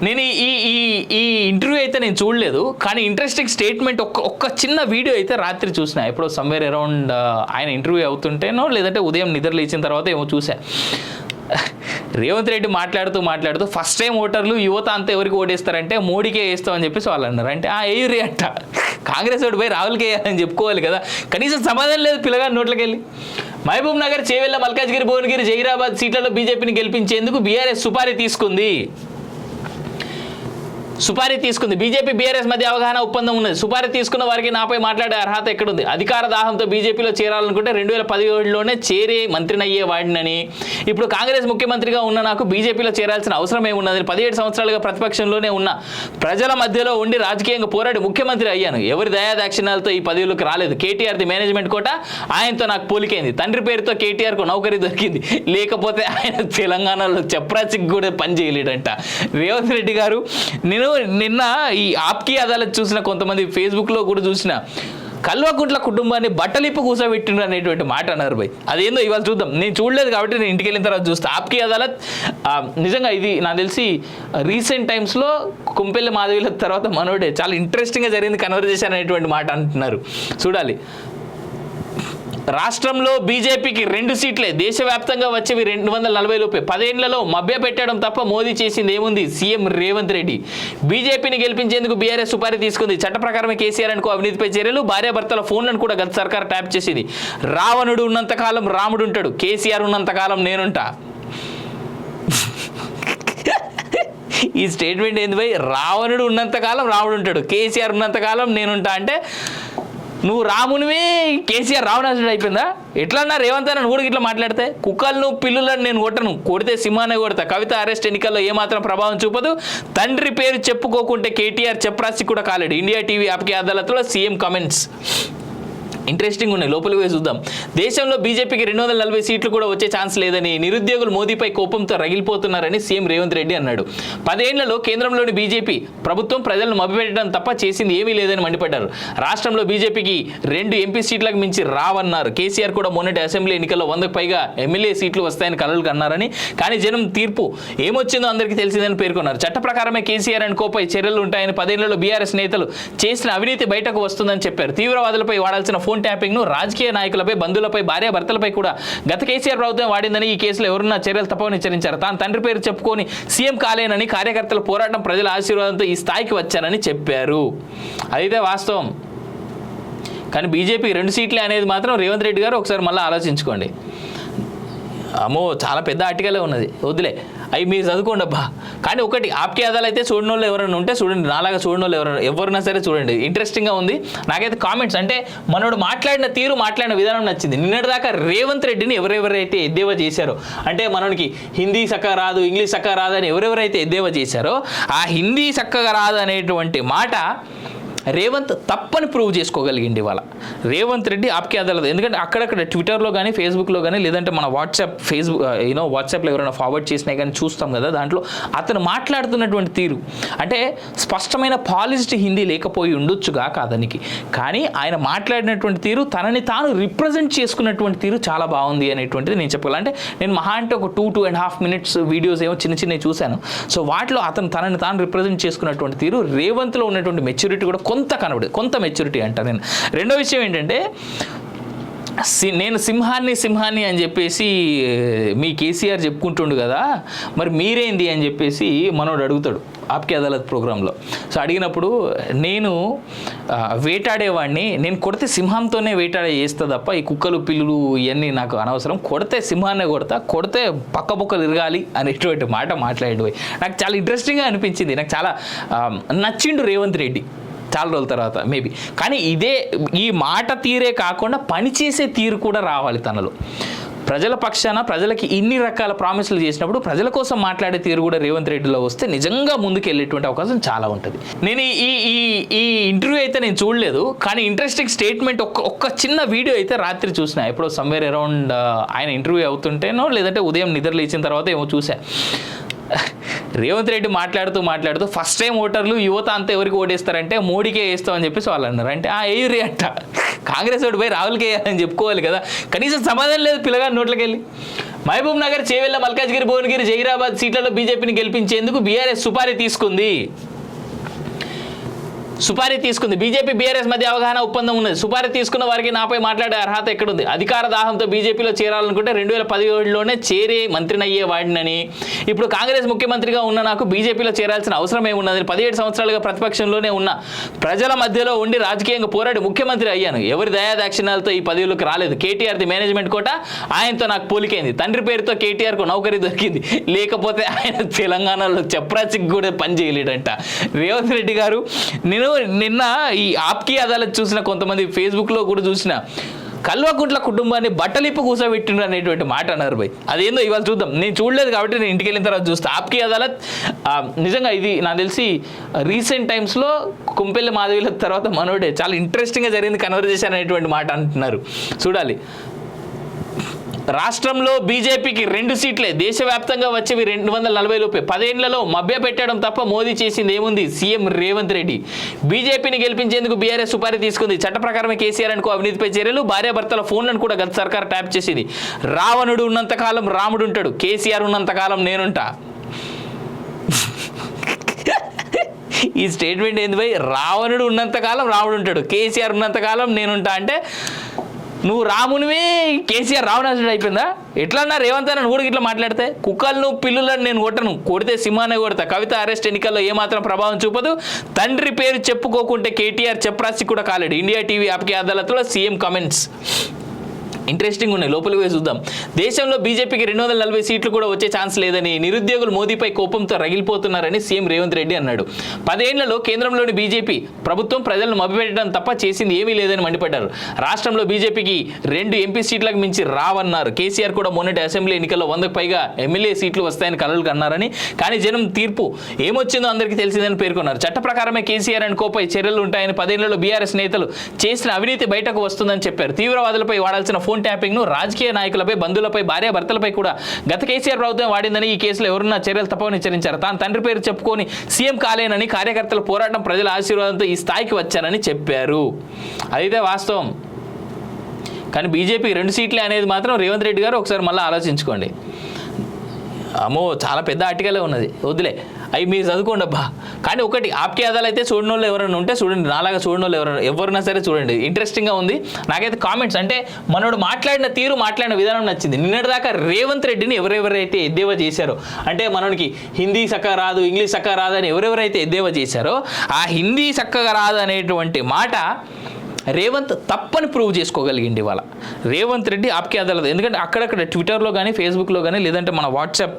నేను ఈ ఈ ఈ ఇంటర్వ్యూ అయితే నేను చూడలేదు, కానీ ఇంట్రెస్టింగ్ స్టేట్మెంట్ ఒక్క చిన్న వీడియో అయితే రాత్రి చూసిన. ఎప్పుడో సమ్వేర్ అరౌండ్ ఆయన ఇంటర్వ్యూ అవుతుంటేనో లేదంటే ఉదయం నిద్ర లేచిన తర్వాత ఏమో చూసా. రేవంత్ రెడ్డి మాట్లాడుతూ ఫస్ట్ టైం ఓటర్లు యువత అంతా ఎవరికి ఓటేస్తారంటే మోడీకే వేస్తామని చెప్పేసి వాళ్ళు అన్నారు. అంటే ఏయురి అంట కాంగ్రెస్ ఓటు పోయి రాహుల్కి వేయాలని చెప్పుకోవాలి కదా, కనీసం సమాధానం లేదు పిల్లగారి నోట్లకి వెళ్ళి. మహబూబ్ నగర్, చేవెళ్ళ, మల్కాజ్గిరి, భువనగిరి, జహీరాబాద్ సీట్లలో బీజేపీని గెలిపించేందుకు బీఆర్ఎస్ సుపారీ తీసుకుంది. బీజేపీ బీఆర్ఎస్ మధ్య అవగాహన ఒప్పందం ఉన్నది. సుపారీ తీసుకున్న వారికి నాపై మాట్లాడే అర్హత ఎక్కడుంది? అధికార దాహంతో బీజేపీలో చేరాలనుకుంటే 2017లోనే చేరి మంత్రిని అయ్యే వాడినని, ఇప్పుడు కాంగ్రెస్ ముఖ్యమంత్రిగా ఉన్న నాకు బీజేపీలో చేరాల్సిన అవసరం ఏమున్నదని, 17 సంవత్సరాలుగా ప్రతిపక్షంలోనే ఉన్న ప్రజల మధ్యలో ఉండి రాజకీయంగా పోరాడి ముఖ్యమంత్రి అయ్యాను. ఎవరి దయాదాక్షిణ్యాలతో ఈ పదవులకు రాలేదు. కేటీఆర్ది మేనేజ్మెంట్ కోట, ఆయనతో నాకు పోలికైంది. తండ్రి పేరుతో కేటీఆర్కు నౌకరీ దొరికింది, లేకపోతే ఆయన తెలంగాణలో చెప్రాసికి కూడా పని చేయలేడంట. రేవంత్ రెడ్డి గారు, నేను నిన్న ఈ ఆప్కి అదాలత్ చూసిన, కొంతమంది ఫేస్బుక్లో కూడా చూసిన, కల్వకుంట్ల కుటుంబాన్ని బట్టలిప్పు కూర్చోబెట్టిండ్రు అనేటువంటి మాట అన్నారు భయ్. అదేందో ఇవాళ చూద్దాం. నేను చూడలేదు కాబట్టి నేను ఇంటికి వెళ్ళిన తర్వాత చూస్తా. ఆప్కి అదాలత్ నిజంగా ఇది నాకు తెలిసి రీసెంట్ టైమ్స్లో కుంపెల్లి మాధవిల తర్వాత మనోడే చాలా ఇంట్రెస్టింగ్గా జరిగింది కన్వర్జేషన్ అనేటువంటి మాట అంటున్నారు. చూడాలి. రాష్ట్రంలో బీజేపీకి 2 సీట్లే, దేశవ్యాప్తంగా వచ్చేవి 240 లోపే. 10 ఏళ్లలో మభ్య పెట్టడం తప్ప మోదీ చేసింది ఏముంది? సీఎం రేవంత్ రెడ్డి. బీజేపీని గెలిపించేందుకు బీఆర్ఎస్ సుపారీ తీసుకుంది. చట్ట ప్రకారమే కేసీఆర్ అనుకో అవినీతిపై చర్యలు. భార్యాభర్తల ఫోన్లను కూడా గత సర్కార్ ట్యాప్ చేసింది. రావణుడు ఉన్నంతకాలం రాముడు ఉంటాడు, కేసీఆర్ ఉన్నంతకాలం నేనుంటా. ఈ స్టేట్మెంట్ ఏంది భయ్? రావణుడు ఉన్నంతకాలం రాముడు ఉంటాడు, కేసీఆర్ ఉన్నంతకాలం నేనుంటా అంటే నువ్వు రామునివే, కేసీఆర్ రావణాసుడు అయిపోయిందా? ఎట్లా అన్నా రేవంత్ అన్న కూడా ఇట్లా మాట్లాడితే? కుక్కలను పిల్లులను నేను కొట్టను, కొడితే సింహానే కొడతా. కవిత అరెస్ట్ ఎన్నికల్లో ఏమాత్రం ప్రభావం చూపదు. తండ్రి పేరు చెప్పుకోకుంటే కేటీఆర్ చెప్రాసి కూడా కాలేడు. ఇండియా టీవీ ఆప్కి అదాలత్లో సీఎం కామెంట్స్ ఇంట్రెస్టింగ్ ఉన్నాయి, లోపలికి పోయి చూద్దాం. దేశంలో బీజేపీకి 240 సీట్లు కూడా వచ్చే ఛాన్స్ లేదని, నిరుద్యోగులు మోదీపై కోపంతో రగిలిపోతున్నారని సీఎం రేవంత్ రెడ్డి అన్నాడు. 10 ఏళ్లలో కేంద్రంలోని బీజేపీ ప్రభుత్వం ప్రజలను మభ్యపెట్టడం తప్ప చేసింది ఏమీ లేదని మండిపడ్డారు. రాష్ట్రంలో బీజేపీకి 2 ఎంపీ సీట్లకు మించి రావన్నారు. కేసీఆర్ కూడా మొన్నటి అసెంబ్లీ ఎన్నికల్లో 100కు పైగా ఎమ్మెల్యే సీట్లు వస్తాయని కలలు కన్నారని, కానీ జనం తీర్పు ఏమొచ్చిందో అందరికీ తెలిసిందని పేర్కొన్నారు. చట్ట ప్రకారమే కేసీఆర్ అండ్ కోపై చర్యలు ఉంటాయని, 10 ఏళ్లలో బీఆర్ఎస్ నేతలు చేసిన అవినీతి బయటకు వస్తుందని చెప్పారు. తీవ్రవాదులపై వాడాల్సిన ఫోన్ ట్యాపింగ్ ను రాజకీయ నాయకులపై, బంధువులపై, భార్యాభర్తలపై కూడా గత కేసీఆర్ ప్రభుత్వం వాడిందని, ఈ కేసులో ఎవరున్నా చర్యలు తప్పవని హెచ్చరించారు. తాను తండ్రి పేరు చెప్పుకొని సీఎం కాలేనని, కార్యకర్తల పోరాటం, ప్రజల ఆశీర్వాదంతో ఈ స్థాయికి వచ్చానని చెప్పారు. అదైతే వాస్తవం. కానీ బీజేపీకి 2 సీట్లే అనేది మాత్రం రేవంత్ రెడ్డి గారు ఒకసారి మళ్ళీ ఆలోచించుకోండి. అమ్మో చాలా పెద్ద ఆర్టికలే ఉన్నది, వద్దులే అవి మీరు చదువుకోండి అబ్బా. కానీ ఒకటి, ఆప్కి అదాలు అయితే చూడని వాళ్ళు ఎవరైనా ఉంటే చూడండి, నాలాగా చూడని వాళ్ళు ఎవరైనా సరే చూడండి, ఇంట్రెస్టింగ్గా ఉంది. నాకైతే కామెంట్స్ అంటే మనోడు మాట్లాడిన తీరు, మాట్లాడిన విధానం నచ్చింది. నిన్నటిదాకా రేవంత్ రెడ్డిని ఎవరెవరైతే ఎద్దేవా చేశారో, అంటే మనోడికి హిందీ చక్కగా రాదు, ఇంగ్లీష్ చక్కగా రాదు అని ఎవరెవరైతే ఎద్దేవా చేశారో, ఆ హిందీ చక్కగా రాదు అనేటువంటి మాట రేవంత్ తప్పని ప్రూవ్ చేసుకోగలిగింది ఇవాళ రేవంత్ రెడ్డి ఆప్కి అదాలత్. ఎందుకంటే అక్కడక్కడ ట్విట్టర్లో కానీ, ఫేస్బుక్లో కానీ, లేదంటే మన వాట్సాప్లో ఎవరైనా ఫార్వర్డ్ చేసినా కానీ చూస్తాం కదా, దాంట్లో అతను మాట్లాడుతున్నటువంటి తీరు అంటే స్పష్టమైన పాలిష్డ్ హిందీ లేకపోయి ఉండొచ్చుగా కాదనికి, కానీ ఆయన మాట్లాడినటువంటి తీరు, తనని తాను రిప్రజెంట్ చేసుకున్నటువంటి తీరు చాలా బాగుంది అనేటువంటిది నేను చెప్పగలను. అంటే నేను మహా అంటే ఒక 2.5 మినిట్స్ వీడియోస్ ఏమో చిన్నవి చూశాను. సో వాటిలో అతను తనని తాను రిప్రజెంట్ చేసుకున్నటువంటి తీరు, రేవంత్లో ఉన్నటువంటి మెచ్యూరిటీ కూడా కొంత మెచ్యూరిటీ అంట. నేను రెండో విషయం ఏంటంటే, నేను సింహాన్ని అని చెప్పేసి మీ కేసీఆర్ చెప్పుకుంటుండు కదా, మరి మీరేంది అని చెప్పేసి మనోడు అడుగుతాడు ఆప్కి అదాలత్ ప్రోగ్రాంలో. సో అడిగినప్పుడు నేను వేటాడేవాడిని, నేను కొడితే సింహంతోనే వేటాడే చేస్తా తప్ప ఈ కుక్కలు పిల్లులు ఇవన్నీ నాకు అనవసరం, కొడితే సింహాన్నే కొడితే పక్కపక్కలు ఇరగాలి అనేటువంటి మాట మాట్లాడేది. నాకు చాలా ఇంట్రెస్టింగ్గా అనిపించింది, నాకు చాలా నచ్చిండు రేవంత్ రెడ్డి చాలా రోజుల తర్వాత మేబీ. కానీ ఈ మాట తీరే కాకుండా పనిచేసే తీరు కూడా రావాలి తనలో. ప్రజల పక్షాన ప్రజలకి ఇన్ని రకాల ప్రామిసులు చేసినప్పుడు ప్రజల కోసం మాట్లాడే తీరు కూడా రేవంత్ రెడ్డిలో వస్తే నిజంగా ముందుకు వెళ్ళేటువంటి అవకాశం చాలా ఉంటుంది. నేను ఈ ఇంటర్వ్యూ అయితే నేను చూడలేదు, కానీ ఇంట్రెస్టింగ్ స్టేట్మెంట్ ఒక్క చిన్న వీడియో అయితే రాత్రి చూసిన. ఎప్పుడో సమ్వేర్ అరౌండ్ ఆయన ఇంటర్వ్యూ అవుతుంటేనో లేదంటే ఉదయం నిద్ర లేచిన తర్వాత ఏమో చూసా. రేవంత్ రెడ్డి మాట్లాడుతూ ఫస్ట్ టైం ఓటర్లు యువత అంతా ఎవరికి ఓటేస్తారంటే మోడీకే వేస్తామని చెప్పేసి వాళ్ళు అన్నారు. అంటే ఏయురి అంట కాంగ్రెస్ ఓటు పోయి రాహుల్కి వేయాలని చెప్పుకోవాలి కదా, కనీసం సమాధానం లేదు పిల్లగారి నోట్లకి వెళ్ళి. మహబూబ్ నగర్, చేవెళ్ల, మల్కాజ్గిరి, భువనగిరి, జహీరాబాద్ సీట్లలో బీజేపీని గెలిపించేందుకు బీఆర్ఎస్ సుపారీ తీసుకుంది. బీజేపీ బీఆర్ఎస్ మధ్య అవగాహన ఒప్పందం ఉన్నది. సుపారీ తీసుకున్న వారికి నాపై మాట్లాడే అర్హత ఎక్కడుంది? అధికార దాహంతో బీజేపీలో చేరాలనుకుంటే 2017లోనే చేరే మంత్రినయ్యే వాడినని, ఇప్పుడు కాంగ్రెస్ ముఖ్యమంత్రిగా ఉన్న నాకు బీజేపీలో చేరాల్సిన అవసరం ఏమున్నదని, 17 సంవత్సరాలుగా ప్రతిపక్షంలోనే ఉన్న ప్రజల మధ్యలో ఉండి రాజకీయంగా పోరాడి ముఖ్యమంత్రి అయ్యాను. ఎవరి దయాదాక్షిణ్యాలతో ఈ పదవులకు రాలేదు. కేటీఆర్ది మేనేజ్మెంట్ కోట, ఆయనతో నాకు పోలికైంది. తండ్రి పేరుతో కేటీఆర్కు నౌకరీ దొరికింది, లేకపోతే ఆయన తెలంగాణలో చెప్రాసికి కూడా పని చేయలేడంట. రేవంత్ రెడ్డి గారు, నేను నిన్న ఈ ఆప్కి అదాలత్ చూసిన కొంతమంది ఫేస్బుక్లో కూడా చూసిన, కల్వకుంట్ల కుటుంబాన్ని బట్టలిప్పు కూర్చోబెట్టిండ్రు అనేటువంటి మాట అన్నారు భయ్. అదేందో ఇవాళ చూద్దాం. నేను చూడలేదు కాబట్టి నేను ఇంటికి వెళ్ళిన తర్వాత చూస్తా. ఆప్కి అదాలత్ నిజంగా ఇది నాకు తెలిసి రీసెంట్ టైమ్స్లో కుంపెల్లి మాధవిల తర్వాత మనోడే చాలా ఇంట్రెస్టింగ్గా జరిగింది కన్వర్జేషన్ అనేటువంటి మాట అంటున్నారు. చూడాలి. రాష్ట్రంలో బీజేపీకి 2 సీట్లే, దేశవ్యాప్తంగా వచ్చేవి 240 లోపే. 10 ఏళ్లలో మభ్య పెట్టడం తప్ప మోదీ చేసింది ఏముంది? సీఎం రేవంత్ రెడ్డి. బీజేపీని గెలిపించేందుకు బీఆర్ఎస్ సుపారీ తీసుకుంది. చట్ట ప్రకారమే కేసీఆర్ అనుకో అవినీతిపై చర్యలు. భార్యాభర్తల ఫోన్లను కూడా గత సర్కార్ ట్యాప్ చేసింది. రావణుడు ఉన్నంతకాలం రాముడు ఉంటాడు, కేసీఆర్ ఉన్నంతకాలం నేనుంటా. ఈ స్టేట్మెంట్ ఏంది భయ్? రావణుడు ఉన్నంతకాలం రాముడు ఉంటాడు, కేసీఆర్ ఉన్నంతకాలం నేనుంటా అంటే నువ్వు రామునివే, కేసీఆర్ రావణాసుడు అయిపోయిందా? ఎట్లన్నా రేవంత్ అన్న కూడా ఇట్లా మాట్లాడితే? కుక్కలను పిల్లులను నేను కొట్టను, కొడితే సింహానే కొడతా. కవిత అరెస్ట్ ఎన్నికల్లో ఏమాత్రం ప్రభావం చూపదు. తండ్రి పేరు చెప్పుకోకుంటే కేటీఆర్ చెప్రాసి కూడా కాలేడు. ఇండియా టీవీ ఆప్కి అదాలత్లో సీఎం కామెంట్స్ ఇంట్రెస్టింగ్ ఉన్నాయి. లోపలికి పోయి చూద్దాం. దేశంలో బీజేపీకి 240 సీట్లు కూడా వచ్చే ఛాన్స్ లేదని, నిరుద్యోగులు మోదీపై కోపంతో రగిలిపోతున్నారని సీఎం రేవంత్ రెడ్డి అన్నాడు. 10 ఏళ్లలో కేంద్రంలోని బీజేపీ ప్రభుత్వం ప్రజలను మభ్యపెట్టడం తప్ప చేసింది ఏమీ లేదని మండిపడ్డారు. రాష్ట్రంలో బీజేపీకి 2 ఎంపీ సీట్లకు మించి రావన్నారు. కేసీఆర్ కూడా మొన్నటి అసెంబ్లీ ఎన్నికల్లో 100కు పైగా ఎమ్మెల్యే సీట్లు వస్తాయని కలలు కన్నారని, కానీ జనం తీర్పు ఏమొచ్చిందో అందరికీ తెలిసిందని పేర్కొన్నారు. చట్ట ప్రకారమే కేసీఆర్ అండ్ కోపై చర్యలు ఉంటాయని, 10 ఏళ్లలో బీఆర్ఎస్ నేతలు చేసిన అవినీతి బయటకు వస్తుందని చెప్పారు. తీవ్రవాదులపై వాడాల్సిన ఫోన్ ట్యాపింగ్ ను రాజకీయ నాయకులపై, బంధువులపై, భార్యాభర్తలపై కూడా గత కేసీఆర్ ప్రభుత్వం వాడిందని, ఈ కేసులో ఎవరున్నా చర్యలు తప్పవని హెచ్చరించారు. తాను తండ్రి పేరు చెప్పుకొని సీఎం కాలేనని, కార్యకర్తల పోరాటం, ప్రజల ఆశీర్వాదంతో ఈ స్థాయికి వచ్చానని చెప్పారు. అదైతే వాస్తవం. కానీ బీజేపీకి 2 సీట్లే అనేది మాత్రం రేవంత్ రెడ్డి గారు ఒకసారి మళ్ళీ ఆలోచించుకోండి. అమ్మో, చాలా పెద్ద ఆర్టికలే ఉన్నది, వద్దులే, అవి మీరు చదువుకోండి అబ్బా. కానీ ఒకటి, ఆప్కి అదాలు అయితే చూడని వాళ్ళు ఎవరైనా ఉంటే చూడండి, నాలాగా చూడని వాళ్ళు ఎవరైనా సరే చూడండి. ఇంట్రెస్టింగ్గా ఉంది. నాకైతే కామెంట్స్ అంటే మనోడు మాట్లాడిన తీరు, మాట్లాడిన విధానం నచ్చింది. నిన్నటిదాకా రేవంత్ రెడ్డిని ఎవరెవరైతే ఎద్దేవా చేశారో, అంటే మనోడికి హిందీ చక్కగా రాదు, ఇంగ్లీష్ చక్కగా రాదు అని ఎవరెవరైతే ఎద్దేవా చేశారో, ఆ హిందీ చక్కగా రాదు అనేటువంటి మాట రేవంత్ తప్పని ప్రూవ్ చేసుకోగలిగింది ఇవాళ రేవంత్ రెడ్డి ఆప్కి అదాలత్. ఎందుకంటే అక్కడక్కడ ట్విట్టర్లో కానీ, ఫేస్బుక్లో కానీ, లేదంటే మన వాట్సాప్